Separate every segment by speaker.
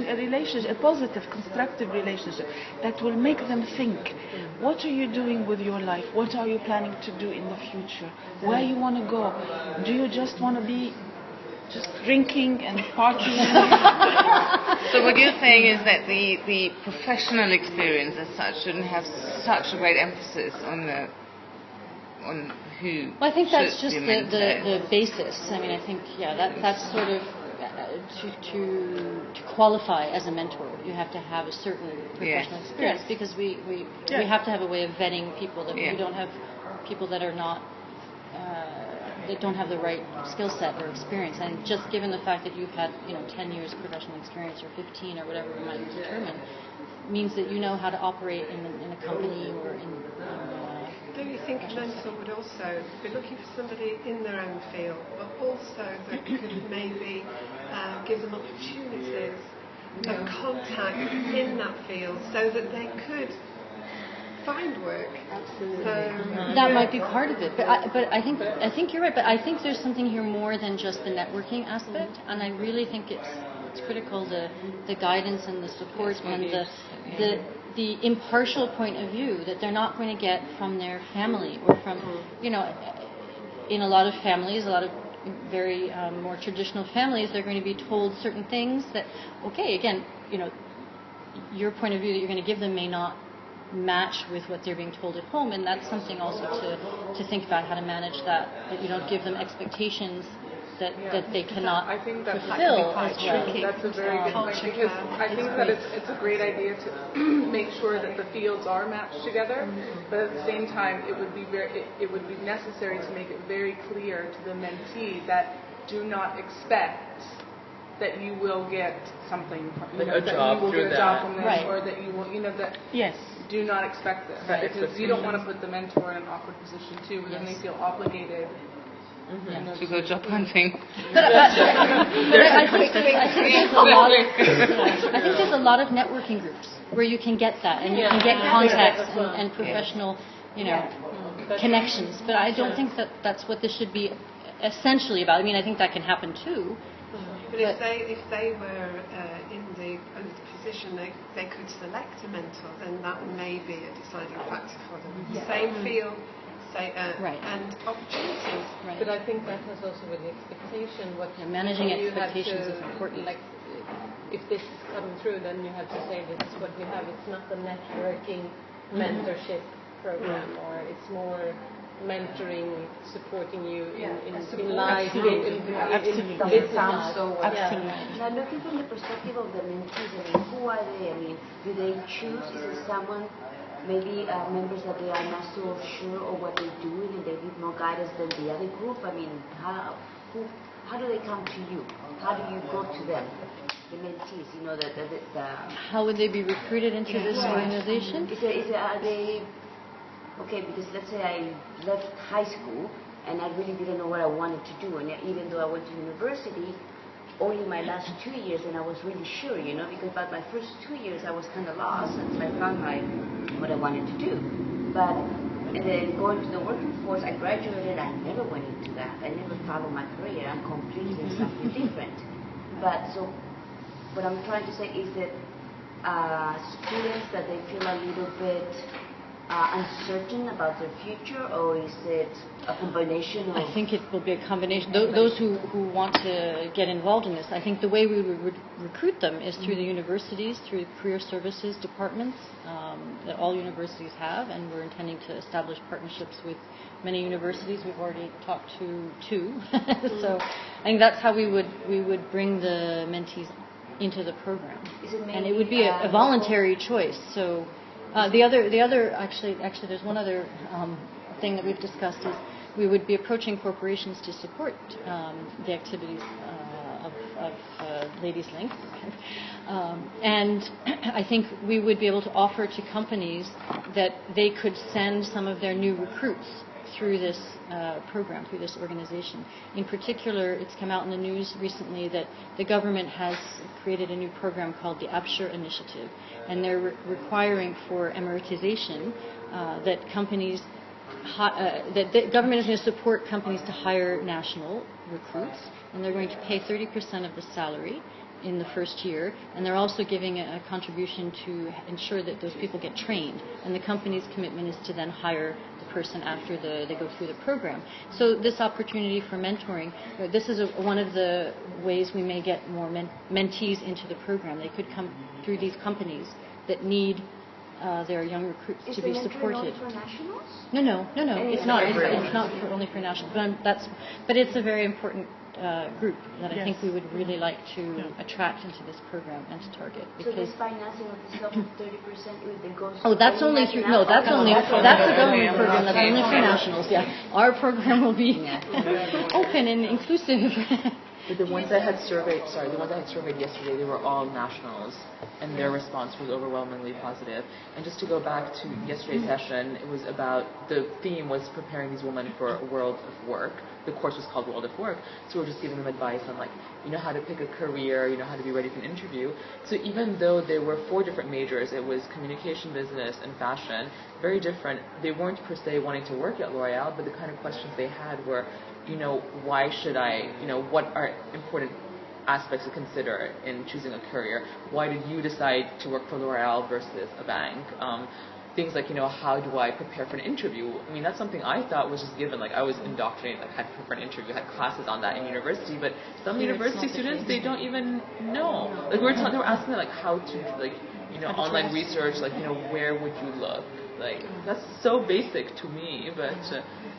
Speaker 1: a relationship, a positive, constructive relationship that will make them think. What are you doing with your life? What are you planning to do in the future? Where you want to go? Do you just want to be just drinking and partying?
Speaker 2: So what you're saying is that the professional experience as such shouldn't have such a great emphasis on who.
Speaker 3: Well, I think that's just
Speaker 2: the
Speaker 3: the basis. I mean, I think that's sort of to qualify as a mentor, you have to have a certain professional experience, because we have to have a way of vetting people that we don't have people that are not that don't have the right skill set or experience. And just given the fact that you've had 10 years professional experience or 15 or whatever we might determine, means that you know how to operate in a company or in
Speaker 4: don't you think a mentor would also be looking for somebody in their own field, but also that could maybe give them opportunities of contact in that field so that they could find work?
Speaker 3: Absolutely. That might be part of it, but I think you're right. But I think there's something here more than just the networking aspect, and I really think it's critical the guidance and the support and the impartial point of view that they're not going to get from their family or from in a lot of families, a lot of very more traditional families, they're going to be told certain things that again your point of view that you're going to give them may not match with what they're being told at home, and that's something also to think about how to manage that you don't give them expectations that they cannot fulfill as well.
Speaker 5: That's a very good point, because I think that it's a great idea to make sure that the fields are matched together, but at the same time it would be necessary to make it very clear to the mentee that do not expect that you will get something from
Speaker 6: a job from
Speaker 5: this,
Speaker 3: right,
Speaker 5: or that you will that do not expect this, because you don't want to put the mentor in an awkward position too, where then they feel obligated
Speaker 2: to go job hunting.
Speaker 3: But I think there's a lot of networking groups where you can get that, and you can get contacts and professional, connections. But I don't think that's what this should be essentially about. I mean, I think that can happen too.
Speaker 4: But if they were in the position they could select a mentor, then that may be a deciding factor for them. Same field. And opportunities.
Speaker 7: Right. But I think that has also with the expectation.
Speaker 3: Managing expectations is important.
Speaker 7: Like, if this is coming through, then you have to say this is what we have. It's not a networking mentorship program, or it's more mentoring, supporting you in life.
Speaker 1: Absolutely.
Speaker 7: That sounds so well.
Speaker 1: Absolutely.
Speaker 8: Now, looking from the perspective of the mentees, who are they? Do they choose? Is it someone? Maybe members that they are not so sure of what they're doing and they need more guidance than the other group. How do they come to you? How do you go to them, the mentees?
Speaker 3: How would they be recruited into this organization?
Speaker 8: Are they okay? Because let's say I left high school and I really didn't know what I wanted to do, and even though I went to university, only my last 2 years, and I was really sure, because about my first 2 years I was kind of lost until I found what I wanted to do. And then going to the working force, I graduated, I never went into that. I never followed my career. I'm completely something different. But so what I'm trying to say is that students that they feel a little bit uncertain about their future, or is it a combination of...
Speaker 3: I think it will be a combination. Those who want to get involved in this, I think the way we would recruit them is through the universities, through career services departments that all universities have, and we're intending to establish partnerships with many universities. We've already talked to 2. So I think that's how we would bring the mentees into the program. And it would be a voluntary choice. So the other actually there's one other thing that we've discussed is we would be approaching corporations to support the activities of Ladies Link. And I think we would be able to offer to companies that they could send some of their new recruits through this program, through this organization. In particular, it's come out in the news recently that the government has created a new program called the Abshur Initiative, and they're requiring for emeritization that companies, that the government is going to support companies to hire national recruits, and they're going to pay 30% of the salary in the first year, and they're also giving a contribution to ensure that those people get trained. And the company's commitment is to then hire the person after they go through the program. So this opportunity for mentoring, this is one of the ways we may get more mentees into the program. They could come through these companies that need their young recruits to be supported.
Speaker 8: Is the mentoring only for nationals?
Speaker 3: No. It's not. It's not only for nationals. But it's a very important group that I think we would really like to attract into this program and to target.
Speaker 8: So this financing of the self of 30% that goes.
Speaker 3: Oh, that's only through. No, that's a government program. That's only for nationals. Yeah, our program will be open and inclusive.
Speaker 6: But the ones that had surveyed yesterday, they were all nationals, and their response was overwhelmingly positive. And just to go back to yesterday's session, it was about, the theme was preparing these women for a world of work. The course was called World of Work, so we're just giving them advice on, like, how to pick a career, how to be ready for an interview. So even though there were 4 different majors, it was communication, business, and fashion, very different. They weren't per se wanting to work at L'Oreal, but the kind of questions they had were, why should I, what are important aspects to consider in choosing a career? Why did you decide to work for L'Oreal versus a bank? Things like, how do I prepare for an interview? I mean, that's something I thought was just given. Like, I was indoctrinated, like, had to prepare for an interview, had classes on that in university, but some university students, they don't even know. Like, they were asking them, like, how to, like, online research, like, where would you look? Like, that's so basic to me, but,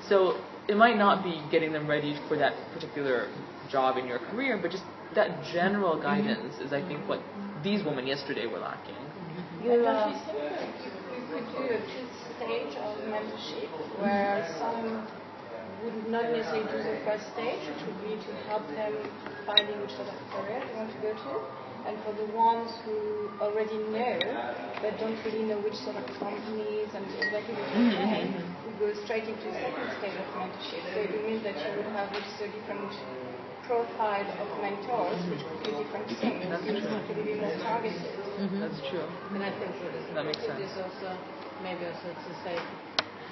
Speaker 6: so it might not be getting them ready for that particular job in your career, but just that general guidance is, I think, what these women yesterday were lacking.
Speaker 7: We could do a 2-stage of mentorship where some would not necessarily do the first stage, which would be to help them finding which sort of career they want to go to. And for the ones who already know but don't really know which sort of companies and exactly what to say, we go straight into the second stage of mentorship. So it means that you would have a different profile of mentors, which could do different things. It could be more targeted.
Speaker 6: That's true.
Speaker 7: And I think
Speaker 6: that makes sense.
Speaker 7: It is also maybe also to say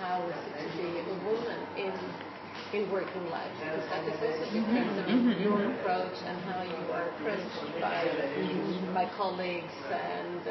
Speaker 7: how is it to be a woman in working life, because that is also different. Your approach and how you are approached by colleagues and